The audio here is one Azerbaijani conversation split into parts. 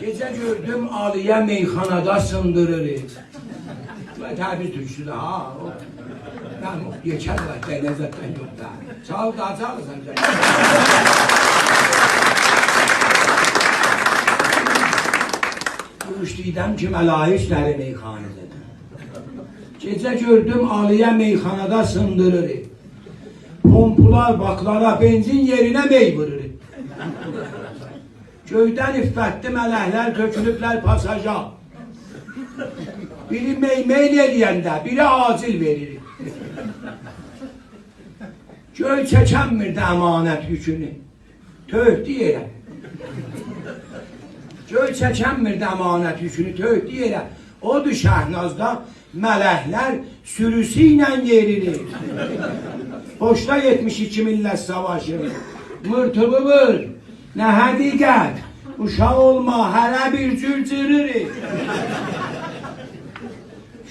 Gece gördüm Aliye meyxanada sındırır. Ve tabi türküsü ha. Ben geçer var, denizden yok da. Sağ ol da, sağ ol sen. Görüştüydüm ki məlahikləri meyxanədə. Gecə gördüm Aliye meyxanada sındırır. Pompular baklara, benzin yerine mey vurur. Göydən iffətli mələklər tökülüblər pasaja. Biri meymeyn eləyəndə, biri acil verir. Göy çəkənmirdi əmanət yükünü, töhdü yerə. Göy çəkənmirdi əmanət yükünü, töhdü yerə. Odur Şəhnazda mələklər sürüsü ilə yeririr. Boşda 72 millət savaşı, mırtıbı vır, nə həqiqət, uşaq olma, hələ bir cür cırırıq.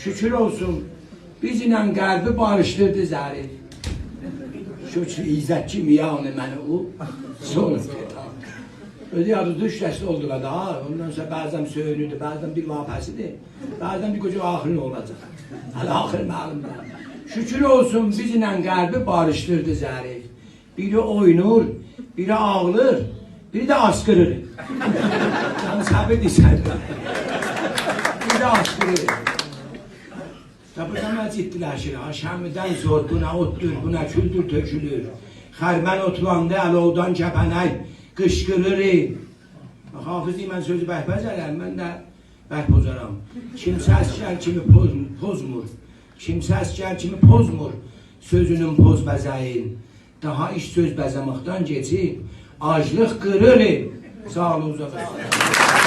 Şükür olsun, biz ilə qəlbi barışdırdı zərif. Şükür İzzət kimi yani məni o, sonra ödü adı düşləşdi oldular da, ondan sonra bəzən söyünüdü, bəzən bir vapəsidir, bəzən bir qoca axırın olacaq. Hələ axır məlimdir. Şükür olsun, biz ilə qəlbi barışdırdı zərif. Biri oynur, biri ağlır, biri de askırır. Yani sabit isterdi. Biri de askırır. Tabi zaman ciddiləşir. Şəmidən zor, buna otdur, buna küldür tökülür. Xərmən oturanda əlovdan kəpənək qışqırır. Hafız mən sözü bəhbəzərəm, mən də bəhbozaram. Kimsə əskər kimi pozmur. Kimsə əskər kimi pozmur. Sözünün poz bəzəyin. Daha iş söz bəzəməkdən geçib, aclıq qırır. Sağ olun, uzaq olun.